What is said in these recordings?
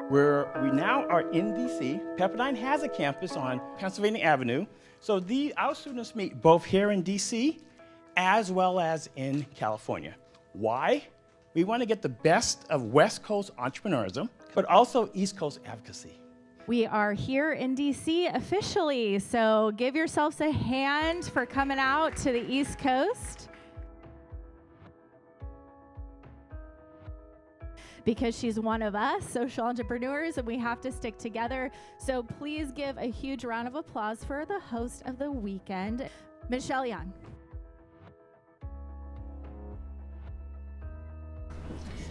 We now are in DC. Pepperdine has a campus on Pennsylvania Avenue. So our students meet both here in DC as well as in California. Why? We want to get the best of West Coast entrepreneurism, but also East Coast advocacy. We are here in DC officially, so give yourselves a hand for coming out to the East Coast. Because she's one of us, social entrepreneurs, and we have to stick together. So please give a huge round of applause for the host of the weekend, Michelle Young.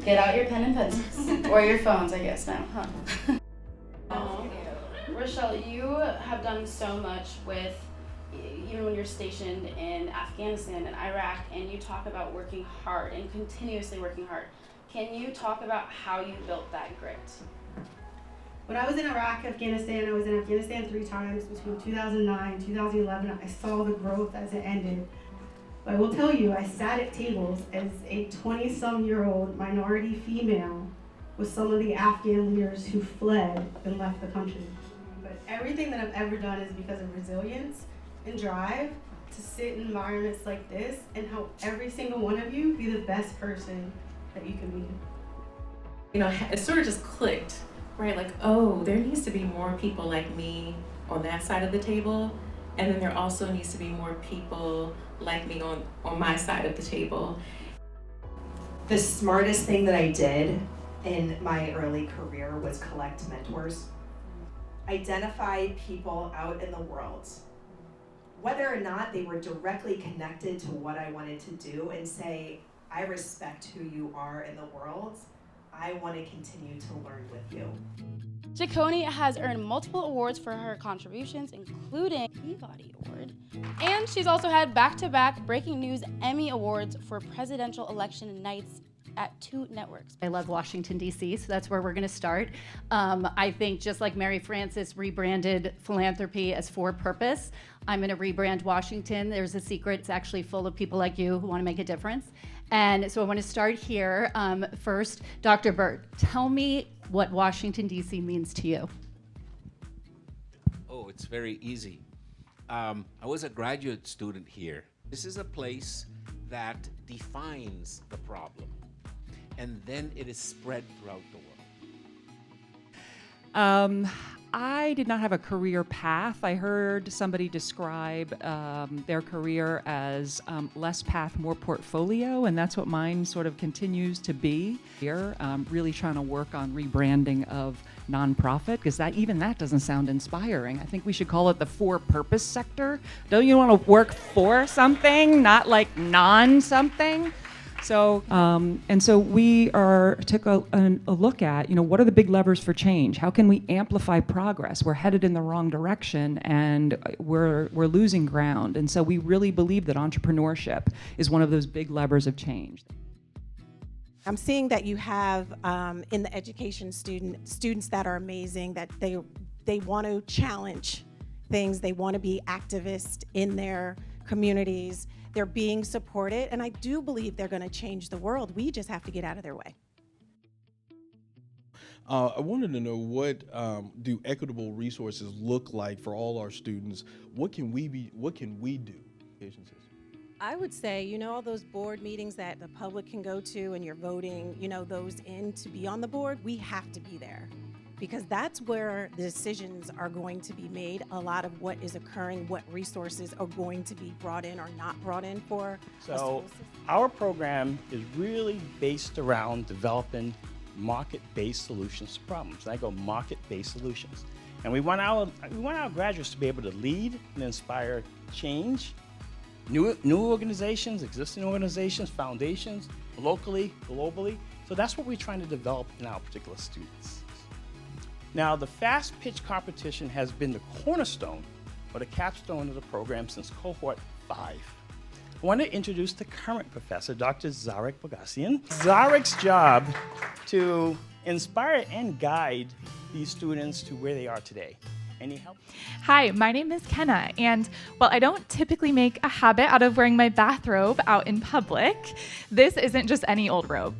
Get out your pen and pencils, or your phones, I guess now, huh? Rochelle, you have done so much with, even when you're stationed in Afghanistan and Iraq, and you talk about working hard and continuously working hard. Can you talk about how you built that grit? When I was in Iraq, Afghanistan, I was in Afghanistan 3 times between 2009 and 2011. I saw the growth as it ended. But I will tell you, I sat at tables as a 20-some-year-old minority female with some of the Afghan leaders who fled and left the country. But everything that I've ever done is because of resilience and drive to sit in environments like this and help every single one of you be the best person that you can be. You know, it sort of just clicked, right? Like, oh, there needs to be more people like me on that side of the table, and then there also needs to be more people like me on my side of the table. The smartest thing that I did in my early career was collect mentors. Identify people out in the world, whether or not they were directly connected to what I wanted to do, and say, I respect who you are in the world. I want to continue to learn with you. Jaconi has earned multiple awards for her contributions, including the Peabody Award. And she's also had back-to-back Breaking News Emmy Awards for presidential election nights at 2 networks. I love Washington, D.C., so that's where we're going to start. I think just like Mary Frances rebranded philanthropy as for purpose, I'm going to rebrand Washington. There's a secret. It's actually full of people like you who want to make a difference. And so I want to start here. First, Dr. Bird, tell me what Washington, D.C. means to you. Oh, it's very easy. I was a graduate student here. This is a place that defines the problem, and then it is spread throughout the world. I did not have a career path. I heard somebody describe their career as less path, more portfolio, and that's what mine sort of continues to be here. Really trying to work on rebranding of nonprofit, because that doesn't sound inspiring. I think we should call it the for-purpose sector. Don't you want to work for something, not like non-something? So, and so we took a look at, what are the big levers for change? How can we amplify progress? We're headed in the wrong direction, and we're losing ground. And so we really believe that entrepreneurship is one of those big levers of change. I'm seeing that you have in the education students that are amazing, that they want to challenge things, they want to be activists in their communities. They're being supported, and I do believe they're going to change the world. We just have to get out of their way. I wanted to know, what do equitable resources look like for all our students? What can we do, agencies? I would say, all those board meetings that the public can go to and you're voting, those in to be on the board, we have to be there. Because that's where the decisions are going to be made. A lot of what is occurring, what resources are going to be brought in or not brought in for. So our program is really based around developing market-based solutions to problems. And I go market-based solutions. And we want our graduates to be able to lead and inspire change, new organizations, existing organizations, foundations, locally, globally. So that's what we're trying to develop in our particular students. Now, the fast pitch competition has been the cornerstone or the capstone of the program since cohort 5. I want to introduce the current professor, Dr. Zarek Bogassian. Zarek's job to inspire and guide these students to where they are today. Any help? Hi, my name is Kenna, and while I don't typically make a habit out of wearing my bathrobe out in public, this isn't just any old robe.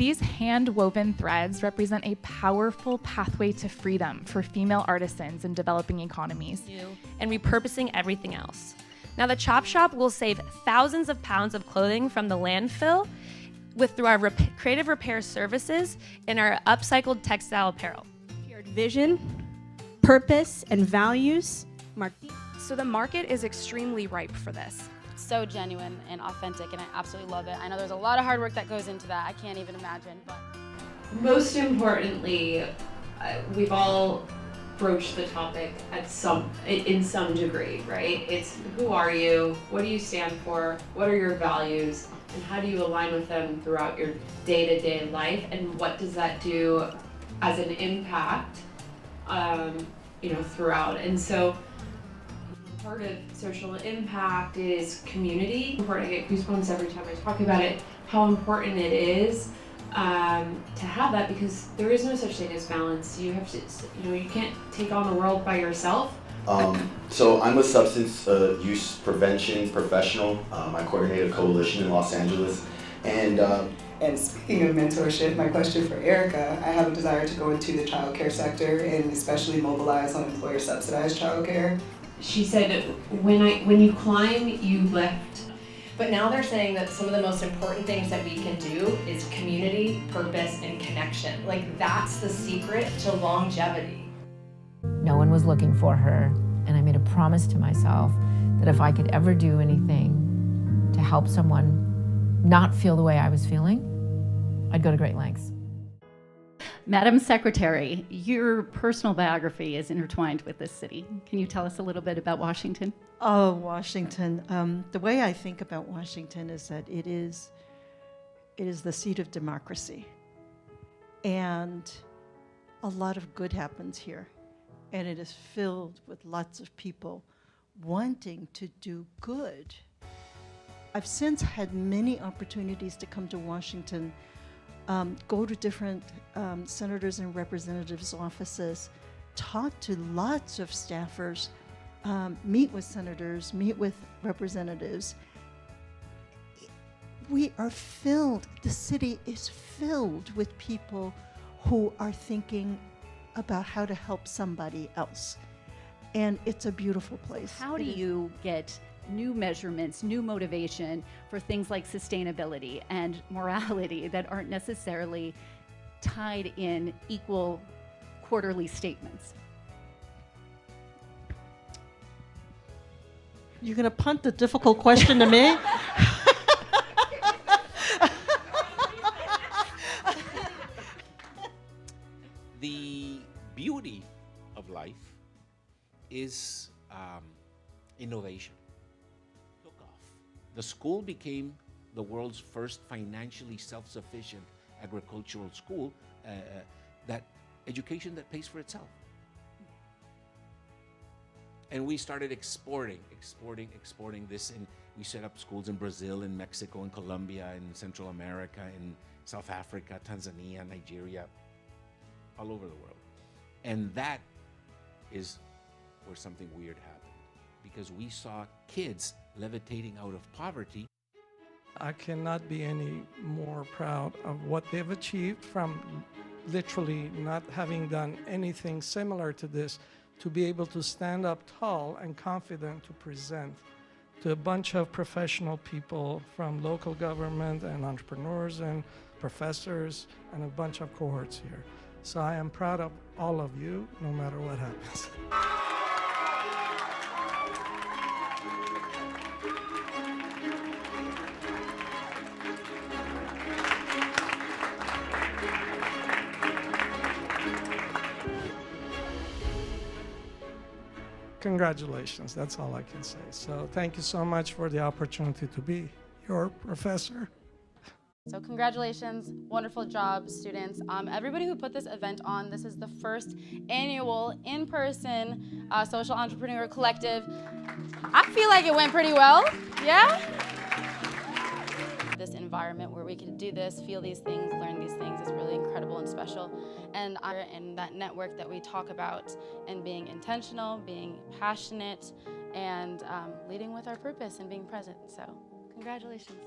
These hand-woven threads represent a powerful pathway to freedom for female artisans in developing economies. And repurposing everything else. Now, the Chop Shop will save thousands of pounds of clothing from the landfill through our creative repair services and our upcycled textile apparel. Vision, purpose, and values. So the market is extremely ripe for this. So genuine and authentic, and I absolutely love it. I know there's a lot of hard work that goes into that. I can't even imagine. But most importantly, we've all broached the topic in some degree, right? It's who are you? What do you stand for? What are your values? And how do you align with them throughout your day-to-day life? And what does that do as an impact, throughout? And so part of social impact is community. Important. I get goosebumps every time I talk about it, how important it is to have that, because there is no such thing as balance. You have to, you can't take on the world by yourself. So I'm a substance use prevention professional. I coordinate a coalition in Los Angeles. And speaking of mentorship, my question for Erica, I have a desire to go into the childcare sector and especially mobilize on employer subsidized childcare. She said, when you climb, you lift. But now they're saying that some of the most important things that we can do is community, purpose, and connection. Like, that's the secret to longevity. No one was looking for her, and I made a promise to myself that if I could ever do anything to help someone not feel the way I was feeling, I'd go to great lengths. Madam Secretary, your personal biography is intertwined with this city. Can you tell us a little bit about Washington? Oh, Washington. The way I think about Washington is that it is the seat of democracy. And a lot of good happens here. And it is filled with lots of people wanting to do good. I've since had many opportunities to come to Washington, go to different senators and representatives' offices, talk to lots of staffers, meet with senators, meet with representatives. We are filled, the city is filled with people who are thinking about how to help somebody else. And it's a beautiful place. How do you get new measurements, new motivation for things like sustainability and morality that aren't necessarily tied in equal quarterly statements? You're going to punt the difficult question to me? The beauty of life is innovation. Took off. The school became the world's first financially self-sufficient agricultural school, that education that pays for itself. And we started exporting this, and we set up schools in Brazil, in Mexico, in Colombia, in Central America, in South Africa, Tanzania, Nigeria, all over the world. And that is where something weird happened, because we saw kids levitating out of poverty. I cannot be any more proud of what they've achieved, from literally not having done anything similar to this, to be able to stand up tall and confident to present to a bunch of professional people from local government and entrepreneurs and professors and a bunch of cohorts here. So I am proud of all of you, no matter what happens. Congratulations, that's all I can say. So thank you so much for the opportunity to be your professor. So congratulations, wonderful job, students. Everybody who put this event on, this is the first annual in-person Social Entrepreneur Collective. I feel like it went pretty well, yeah? This environment where we can do this, feel these things, learn these things is really incredible and special. And that network that we talk about, and being intentional, being passionate, and leading with our purpose and being present. So congratulations.